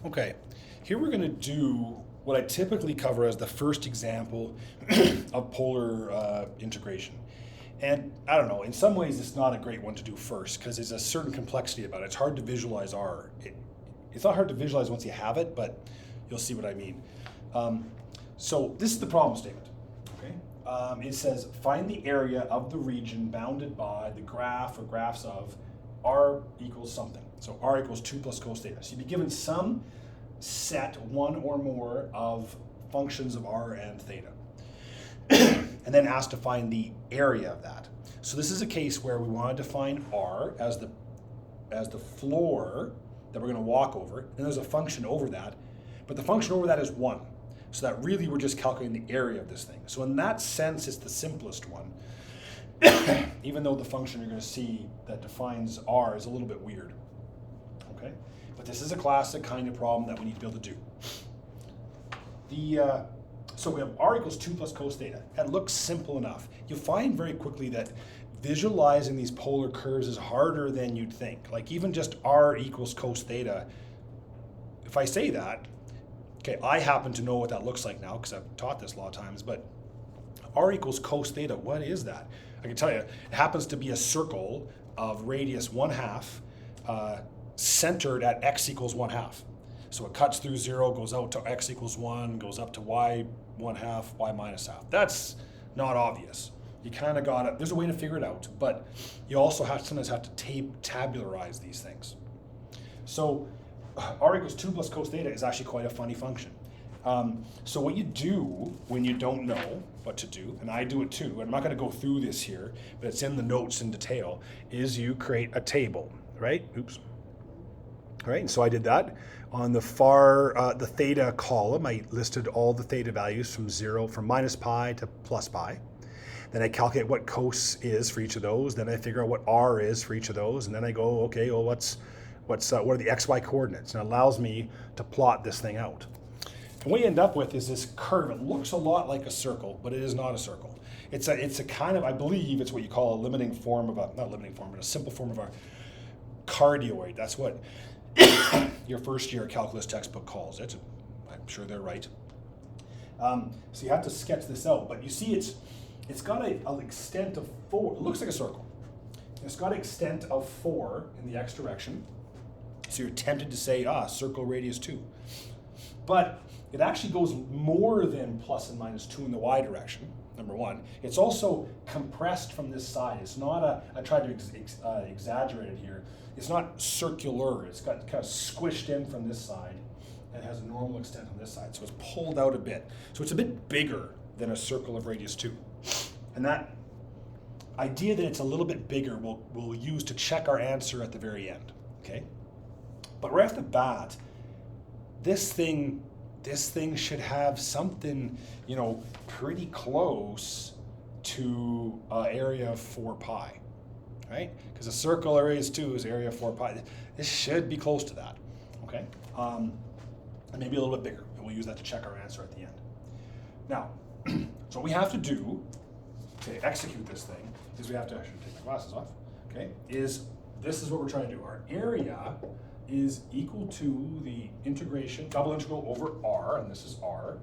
Okay, here we're going to do what I typically cover as the first example of polar integration. And I don't know, in some ways it's not a great one to do first because there's a certain complexity about it. It's hard to visualize R. It's not hard to visualize once you have it, but you'll see what I mean. So this is the problem statement. Okay, it says find the area of the region bounded by the graph or graphs of R equals something. So R equals 2 plus cos theta. So you'd be given some set, one or more, of functions of R and theta. And then asked to find the area of that. So this is a case where we want to define R as the floor that we're going to walk over, and there's a function over that, but the function over that is 1. So that really we're just calculating the area of this thing. So in that sense, it's the simplest one, even though the function you're going to see that defines R is a little bit weird. Okay, but this is a classic kind of problem that we need to be able to do. So we have R equals 2 plus cos theta. That looks simple enough. You'll find very quickly that visualizing these polar curves is harder than you'd think. Like even just R equals cos theta, if I say that, okay, I happen to know what that looks like now because I've taught this a lot of times, but R equals cos theta, what is that? I can tell you, it happens to be a circle of radius 1/2 centered at x equals 1/2. So it cuts through 0, goes out to x equals 1, goes up to y 1/2, y minus half. That's not obvious. You kind of got it. There's a way to figure it out, but you also sometimes have to tabularize these things. So R equals 2 plus cos theta is actually quite a funny function. So what you do when you don't know what to do, and I do it too, and I'm not going to go through this here, but it's in the notes in detail, is you create a table, right? Oops. All right, and so I did that. On the the theta column, I listed all the theta values from minus pi to plus pi. Then I calculate what cos is for each of those. Then I figure out what R is for each of those. And then I go, okay, well, what are the XY coordinates? And it allows me to plot this thing out. And what you end up with is this curve. It looks a lot like a circle, but it is not a circle. It's a kind of, I believe it's what you call a limiting form of not limiting form, but a simple form of a cardioid. That's what your first year calculus textbook calls it. I'm sure they're right. So you have to sketch this out, but you see it's got an extent of 4. It looks like a circle. It's got an extent of 4 in the x direction. So you're tempted to say, circle radius 2. But it actually goes more than plus and minus 2 in the y direction, number one. It's also compressed from this side. It's not I tried to exaggerate it here. It's not circular. It's got kind of squished in from this side and has a normal extent on this side. So it's pulled out a bit. So it's a bit bigger than a circle of radius 2. And that idea that it's a little bit bigger we'll use to check our answer at the very end, okay? But right off the bat, this thing should have something, pretty close to area of 4 pi, right? Because a circle of radius 2 is area of 4 pi. This should be close to that, okay? And maybe a little bit bigger, and we'll use that to check our answer at the end. Now, so what we have to do to execute this thing is I should take my glasses off, okay, this is what we're trying to do. Our area is equal to the integration, double integral over R, and this is R,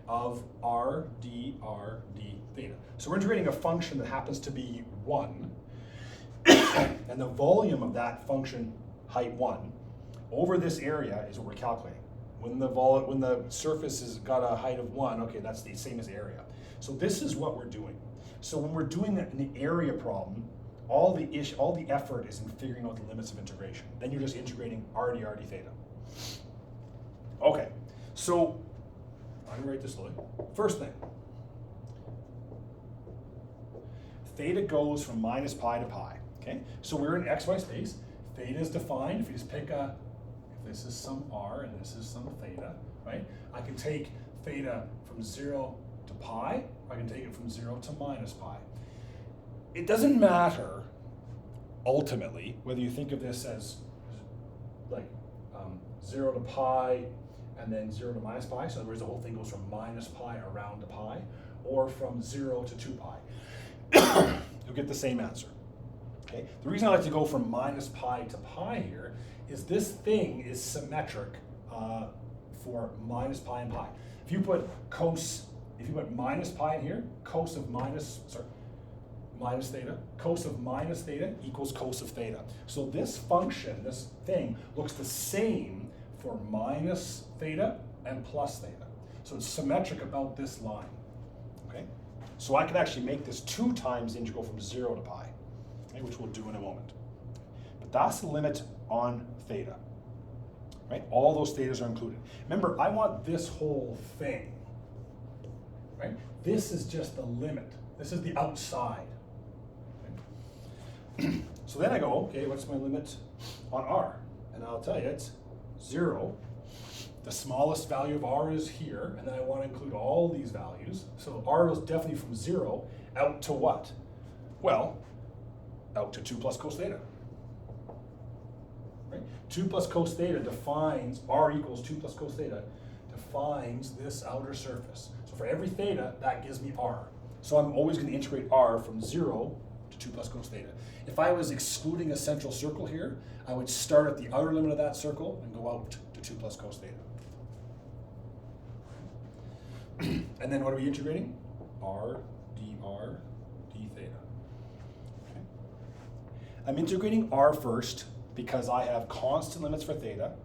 of R d theta. So we're integrating a function that happens to be 1, and the volume of that function, height 1, over this area is what we're calculating. When the surface has got a height of 1, okay, that's the same as area. So this is what we're doing. So when we're doing an area problem, all the effort is in figuring out the limits of integration. Then you're just integrating r d theta. Okay, so I'm gonna write this slowly. First thing, theta goes from minus pi to pi. Okay, so we're in xy space. Theta is defined. If you just pick if this is some r and this is some theta, right? I can take theta from 0 to pi. I can take it from 0 to minus pi. It doesn't matter, ultimately, whether you think of this as like 0 to pi and then 0 to minus pi, so in other words, the whole thing goes from minus pi around to pi, or from 0 to 2 pi. You'll get the same answer. Okay? The reason I like to go from minus pi to pi here is this thing is symmetric for minus pi and pi. If you put minus pi in here, minus theta, cos of minus theta equals cos of theta. So this function, this thing, looks the same for minus theta and plus theta. So it's symmetric about this line, okay? So I can actually make this 2 times the integral from 0 to pi, okay, which we'll do in a moment. But that's the limit on theta, right? All those thetas are included. Remember, I want this whole thing, right? This is just the limit. This is the outside. Okay? So then I go, okay, what's my limit on r? And I'll tell you, it's 0. The smallest value of r is here, and then I want to include all these values. So r is definitely from 0 out to what? Well, out to 2 plus cos theta. Right? 2 plus cos theta defines, r equals 2 plus cos theta, defines this outer surface. So for every theta, that gives me r. So I'm always going to integrate r from 0 to 2 plus cos theta. If I was excluding a central circle here, I would start at the outer limit of that circle and go out to 2 plus cos theta. And then what are we integrating? R d theta. Okay. I'm integrating r first because I have constant limits for theta,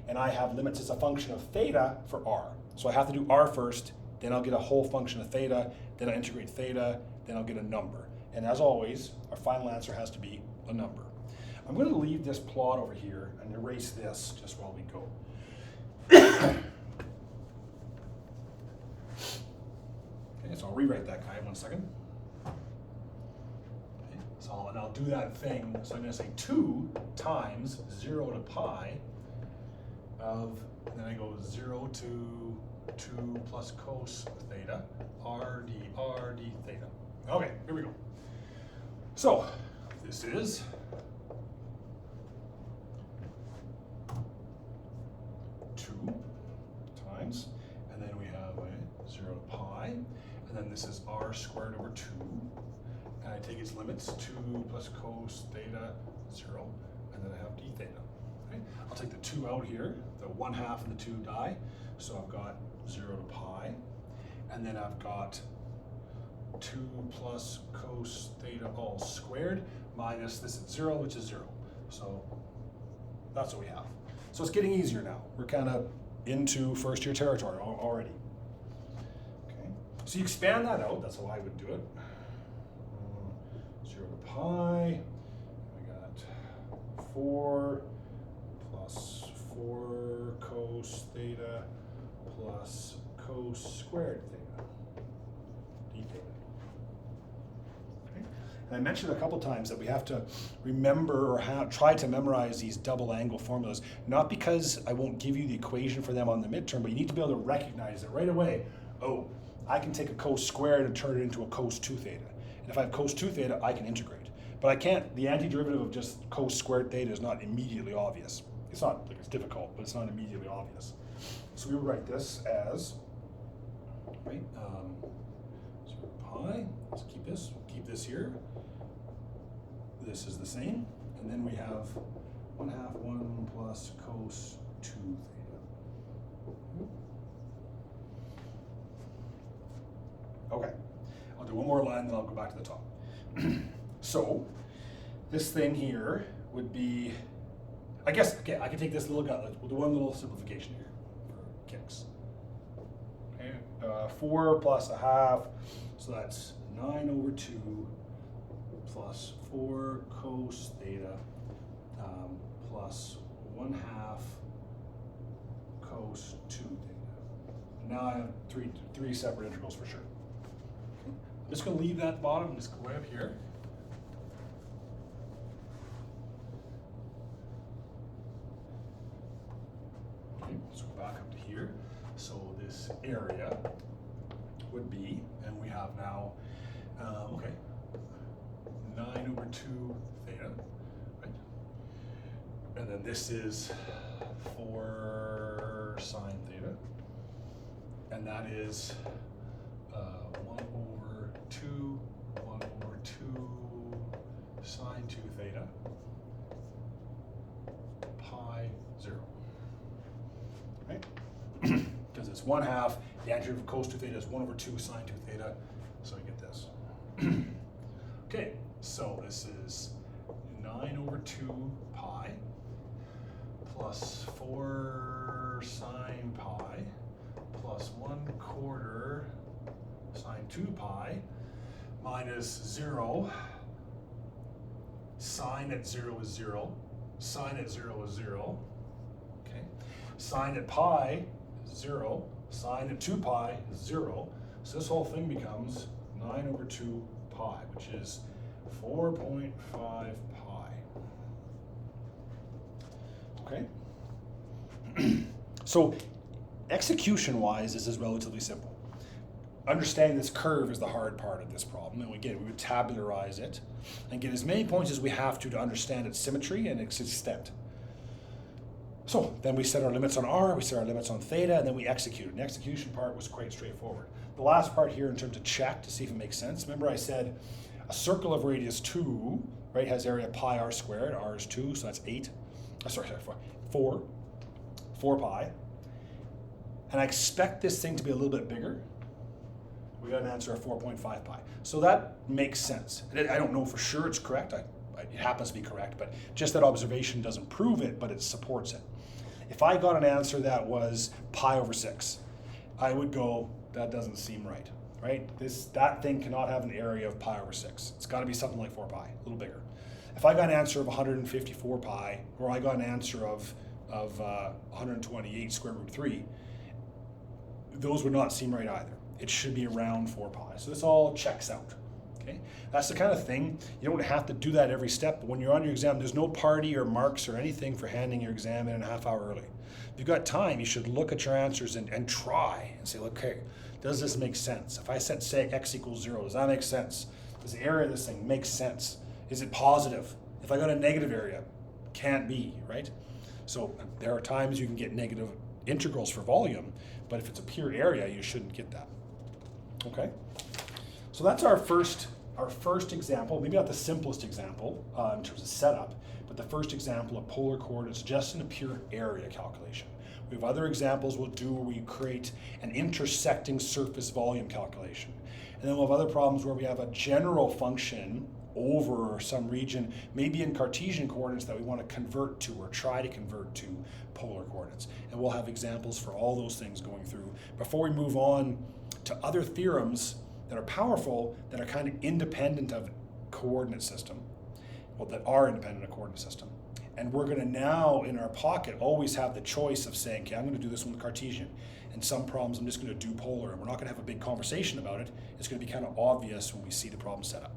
and I have limits as a function of theta for r. So I have to do r first, then I'll get a whole function of theta, then I'll integrate theta, then I'll get a number. And as always, our final answer has to be a number. I'm going to leave this plot over here and erase this just while we go. Okay, so I'll rewrite that guy 1 second. Okay, so and I'll do that thing. So I'm going to say 2 times 0 to pi of, and then I go 0 to 2 plus cos theta, r d theta. Okay, here we go. So this is 2 times, and then we have a 0 to pi, and then this is r squared over 2, and I take its limits, 2 plus cos theta, 0, and then I have d theta. Okay? I'll take the 2 out here, the 1/2 and the 2 die, so I've got 0 to pi, and then I've got 2 plus cos theta all squared minus this at 0, which is 0. So that's what we have. So it's getting easier now. We're kind of into first year territory already. Okay. So you expand that out. That's how I would do it. 0 to pi. We got 4 plus 4 cos theta plus cos squared theta. D theta. And I mentioned a couple times that we have to remember or try to memorize these double angle formulas, not because I won't give you the equation for them on the midterm, but you need to be able to recognize it right away. Oh, I can take a cos squared and turn it into a cos 2 theta. And if I have cos 2 theta, I can integrate. But I can't, the antiderivative of just cos squared theta is not immediately obvious. It's not, like it's difficult, but it's not immediately obvious. So we will write this as, right, 0 pi, let's keep this here. This is the same, and then we have 1/2 plus cos 2 theta. Okay, I'll do one more line, then I'll go back to the top. So this thing here would be, I guess, okay, I can take this little guy, we'll do one little simplification here for kicks. Okay, 4 plus 1/2, so that's 9 over 2 plus 4 cos theta plus 1/2 cos 2 theta. Now I have three separate integrals for sure. Okay. I'm just going to leave that at the bottom and just go way up here. Okay, let's go back up to here. So this area would be, and we have now, okay, 9 over 2 theta, right? And then this is 4 sine theta, and that is 1 over 2 sine 2 theta pi 0. it's 1/2. The antiderivative of cos 2 theta is 1/2 sine 2 theta. So I get this. Okay, so this is 9/2 pi plus 4 sine pi plus 1/4 sine 2 pi minus 0. Sine at 0 is 0. Sine at 0 is 0. Okay. Sine at pi is 0. Sine at 2 pi is 0. So this whole thing becomes 9/2 pi, which is 4.5 pi. Okay. So execution-wise, this is relatively simple. Understanding this curve is the hard part of this problem. And again, we would tabularize it and get as many points as we have to understand its symmetry and its extent. So then we set our limits on r, we set our limits on theta, and then we execute. And the execution part was quite straightforward. The last part here in terms of check to see if it makes sense. Remember I said a circle of radius 2, right, has area pi r squared. R is 2, so that's 8. Sorry, 4. 4 pi. And I expect this thing to be a little bit bigger. We got an answer of 4.5 pi. So that makes sense. I don't know for sure it's correct. It happens to be correct, but just that observation doesn't prove it, but it supports it. If I got an answer that was pi/6, I would go, that doesn't seem right, right? That thing cannot have an area of pi/6. It's got to be something like 4 pi, a little bigger. If I got an answer of 154 pi, or I got an answer of 128 square root 3, those would not seem right either. It should be around 4 pi. So this all checks out. Okay? That's the kind of thing, you don't have to do that every step, but when you're on your exam, there's no party or marks or anything for handing your exam in a half hour early. If you've got time, you should look at your answers and try and say, okay, does this make sense? If I said, say, x equals 0, does that make sense? Does the area of this thing make sense? Is it positive? If I got a negative area, can't be, right? So there are times you can get negative integrals for volume, but if it's a pure area, you shouldn't get that. Okay, so that's our first example, maybe not the simplest example in terms of setup, but the first example of polar coordinates just in a pure area calculation. We have other examples we'll do where we create an intersecting surface volume calculation. And then we'll have other problems where we have a general function over some region, maybe in Cartesian coordinates that we want to convert to or try to convert to polar coordinates. And we'll have examples for all those things going through before we move on to other theorems that are powerful, that are kind of independent of coordinate system, well, that are independent of coordinate system. And we're going to now, in our pocket, always have the choice of saying, okay, I'm going to do this one with Cartesian. And some problems I'm just going to do polar, and we're not going to have a big conversation about it. It's going to be kind of obvious when we see the problem set up.